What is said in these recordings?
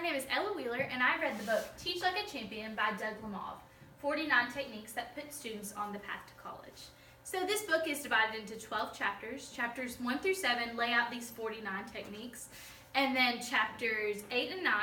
My name is Ella Wheeler, and I read the book Teach Like a Champion by Doug Lemov, 49 Techniques That Put Students on the Path to College. So this book is divided into 12 chapters. Chapters 1 through 7 lay out these 49 techniques, and then chapters 8 and 9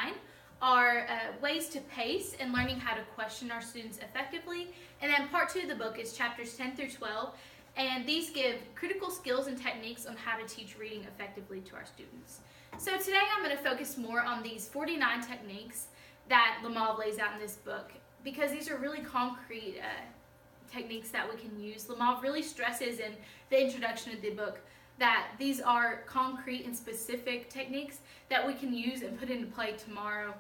are ways to pace and learning how to question our students effectively. And then part 2 of the book is chapters 10 through 12, and these give critical skills and techniques on how to teach reading effectively to our students. So today I'm going to focus more on these 49 techniques that Lemov lays out in this book, because these are really concrete techniques that we can use. Lemov really stresses in the introduction of the book that these are concrete and specific techniques that we can use and put into play tomorrow,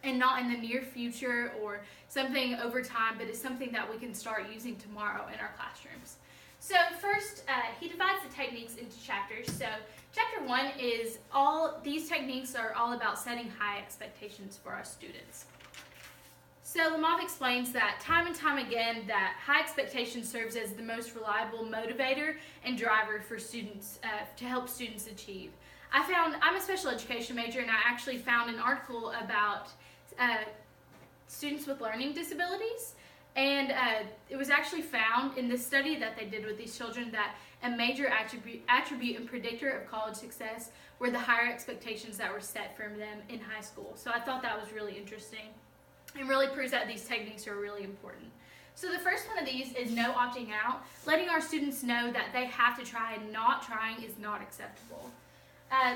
and not in the near future or something over time, but it's something that we can start using tomorrow in our classrooms. So first, he divides the techniques into chapters. So chapter 1 is these techniques are all about setting high expectations for our students. So Lemov explains that time and time again that high expectations serves as the most reliable motivator and driver for students to help students achieve. I'm a special education major, and I actually found an article about students with learning disabilities. And it was actually found in this study that they did with these children that a major attribute and predictor of college success were the higher expectations that were set for them in high school. So I thought that was really interesting and really proves that these techniques are really important. So the first one of these is no opting out, letting our students know that they have to try, and not trying is not acceptable.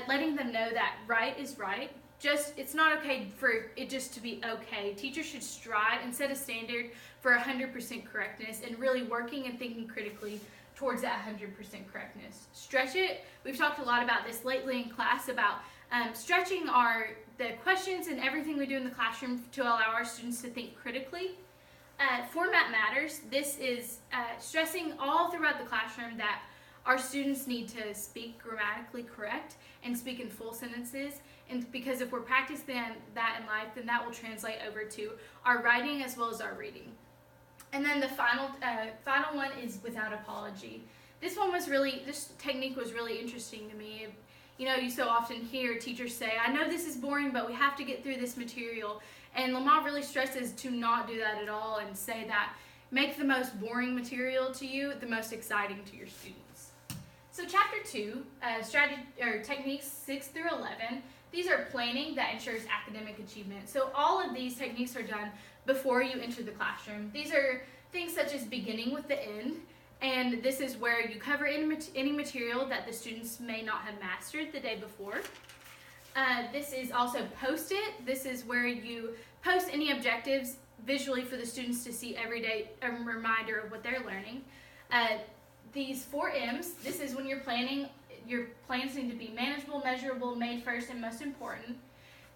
Letting them know that right is right. It's not okay for it just to be okay. Teachers should strive and set a standard for 100% correctness, and really working and thinking critically towards that 100% correctness. Stretch it. We've talked a lot about this lately in class about stretching the questions and everything we do in the classroom to allow our students to think critically. Format matters. This is stressing all throughout the classroom that our students need to speak grammatically correct and speak in full sentences, and because if we're practicing that in life, then that will translate over to our writing as well as our reading. And then the final one is without apology. This technique was really interesting to me. You know, you so often hear teachers say, I know this is boring, but we have to get through this material. And Lemov really stresses to not do that at all, and say that make the most boring material to you the most exciting to your students. So chapter 2, techniques 6 through 11, these are planning that ensures academic achievement. So all of these techniques are done before you enter the classroom. These are things such as beginning with the end, and this is where you cover any material that the students may not have mastered the day before. This is also post it. This is where you post any objectives visually for the students to see every day, a reminder of what they're learning. These 4 M's, this is when you're planning. Your plans need to be manageable, measurable, made first, and most important.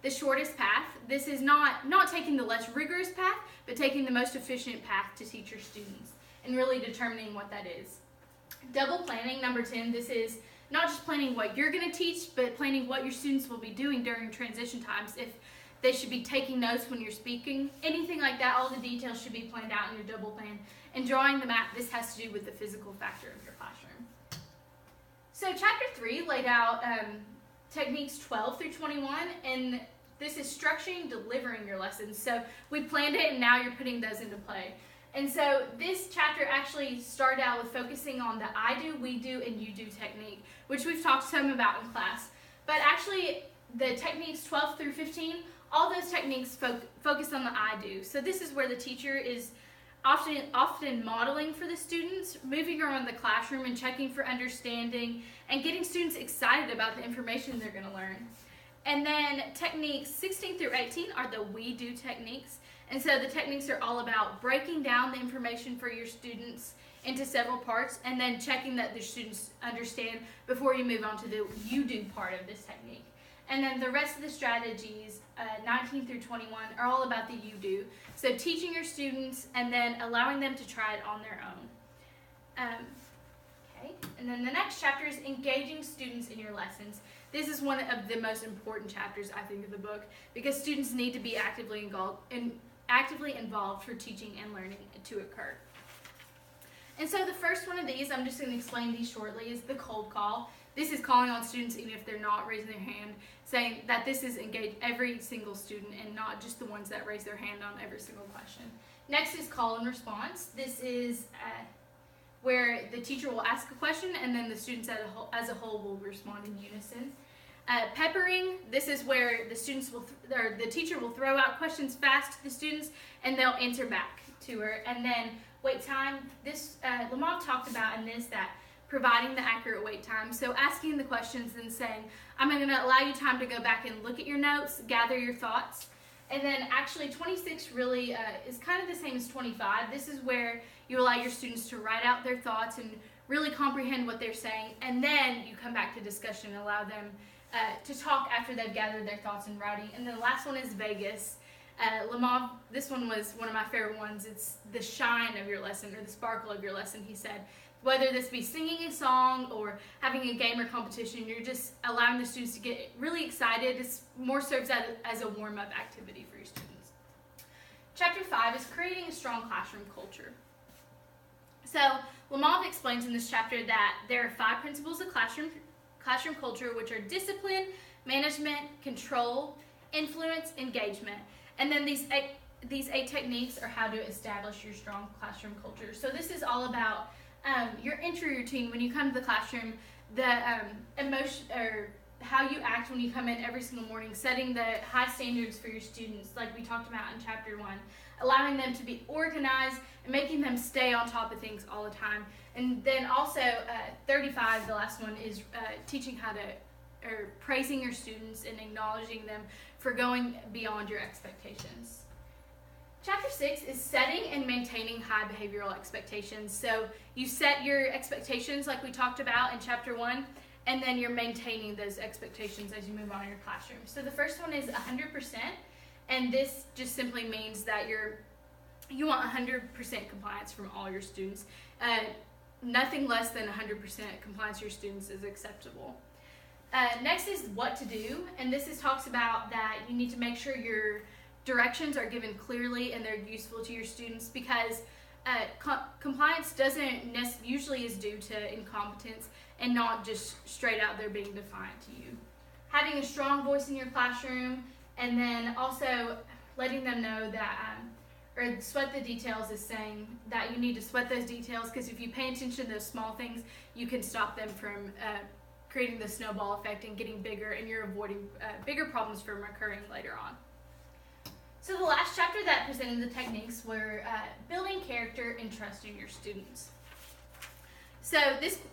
The shortest path, this is not taking the less rigorous path, but taking the most efficient path to teach your students, and really determining what that is. Double planning, number 10, this is not just planning what you're going to teach, but planning what your students will be doing during transition times. If they should be taking notes when you're speaking, anything like that, all the details should be planned out in your double plan. And drawing the map, this has to do with the physical factor of your classroom. So chapter 3 laid out techniques 12 through 21, and this is structuring, delivering your lessons. So we planned it, and now you're putting those into play. And so this chapter actually started out with focusing on the I do, we do, and you do technique, which we've talked some about in class. But actually, the techniques 12 through 15, all those techniques focus on the I do. So this is where the teacher is often modeling for the students, moving around the classroom and checking for understanding, and getting students excited about the information they're going to learn. And then techniques 16 through 18 are the we do techniques. And so the techniques are all about breaking down the information for your students into several parts, and then checking that the students understand before you move on to the you do part of this technique. And then the rest of the strategies, 19 through 21, are all about the you do. So teaching your students and then allowing them to try it on their own. And then the next chapter is engaging students in your lessons. This is one of the most important chapters, I think, of the book, because students need to be actively involved for teaching and learning to occur. And so the first one of these, I'm just going to explain these shortly, is the cold call. this is calling on students, even if they're not raising their hand, saying that this is engage every single student and not just the ones that raise their hand on every single question. Next is call and response. This is where the teacher will ask a question and then the students as a whole will respond in unison. Peppering, this is where the students will, or the teacher will throw out questions fast to the students and they'll answer back to her. And then wait time, this Lemov talked about in this that providing the accurate wait time. So asking the questions and saying, I'm going to allow you time to go back and look at your notes, gather your thoughts. And then actually 26 really is kind of the same as 25. This is where you allow your students to write out their thoughts and really comprehend what they're saying. And then you come back to discussion and allow them to talk after they've gathered their thoughts in writing. And then the last one is Vegas. Lemov, this one was one of my favorite ones. It's the shine of your lesson or the sparkle of your lesson, he said. Whether this be singing a song or having a game or competition, you're just allowing the students to get really excited. This more serves as a warm-up activity for your students. Chapter 5 is creating a strong classroom culture. So Lemov explains in this chapter that there are 5 principles of classroom culture, which are discipline, management, control, influence, engagement. And then these 8 techniques are how to establish your strong classroom culture. So this is all about your entry routine when you come to the classroom, the emotion or how you act when you come in every single morning, setting the high standards for your students like we talked about in chapter 1, allowing them to be organized and making them stay on top of things all the time. And then also 35, the last one, is teaching how to, or praising your students and acknowledging them for going beyond your expectations. Chapter 6 is setting and maintaining high behavioral expectations. So you set your expectations like we talked about in chapter 1, and then you're maintaining those expectations as you move on in your classroom. So the first one is 100%, and this just simply means that you want 100% compliance from all your students. Nothing less than 100% compliance of your students is acceptable. Next is what to do, and this talks about that you need to make sure your directions are given clearly and they're useful to your students, because compliance usually is due to incompetence and not just straight out there being defiant to you. Having a strong voice in your classroom, and then also letting them know that, or sweat the details is saying that you need to sweat those details, because if you pay attention to those small things, you can stop them from creating the snowball effect and getting bigger, and you're avoiding bigger problems from occurring later on. So the last chapter that presented the techniques were building character and trust in your students. So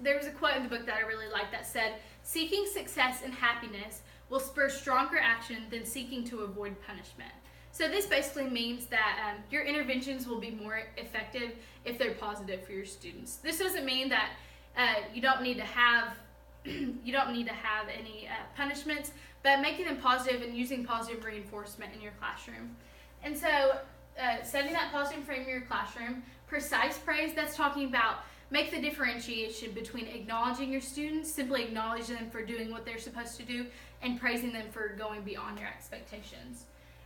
there was a quote in the book that I really liked that said, "Seeking success and happiness will spur stronger action than seeking to avoid punishment." So this basically means that your interventions will be more effective if they're positive for your students. This doesn't mean that you don't need to have any punishments, but making them positive and using positive reinforcement in your classroom. And so setting that positive frame in your classroom, precise praise, that's talking about make the differentiation between acknowledging your students, simply acknowledge them for doing what they're supposed to do, and praising them for going beyond your expectations.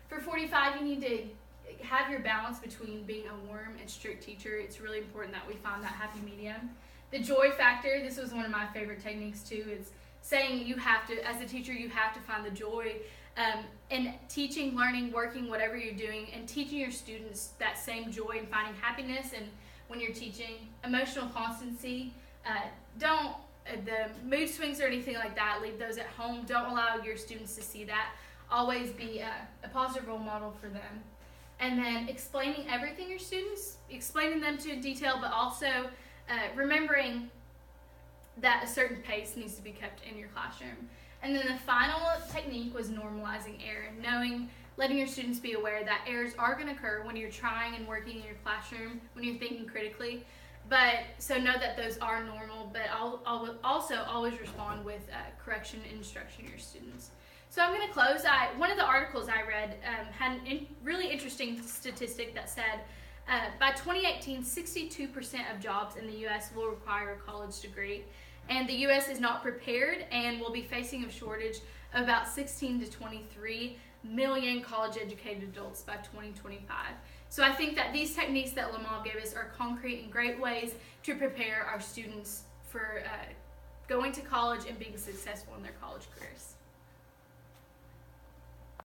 For 45, you need to have your balance between being a warm and strict teacher. It's really important that we find that happy medium. The joy factor, this was one of my favorite techniques too, is saying you have to, as a teacher, you have to find the joy in teaching, learning, working, whatever you're doing, and teaching your students that same joy and finding happiness. And when you're teaching, emotional constancy, the mood swings or anything like that, leave those at home. Don't allow your students to see that. Always be a positive role model for them. And then explaining everything your students, explaining them to detail, but also remembering that a certain pace needs to be kept in your classroom. And then the final technique was normalizing error, letting your students be aware that errors are going to occur when you're trying and working in your classroom, when you're thinking critically. But so know that those are normal, but I'll also always respond with correction and instruction to your students. So I'm going to close. One of the articles I read had a really interesting statistic that said by 2018, 62% of jobs in the U.S. will require a college degree. And the U.S. is not prepared and will be facing a shortage of about 16 to 23 million college-educated adults by 2025. So I think that these techniques that Lemov gave us are concrete and great ways to prepare our students for going to college and being successful in their college careers.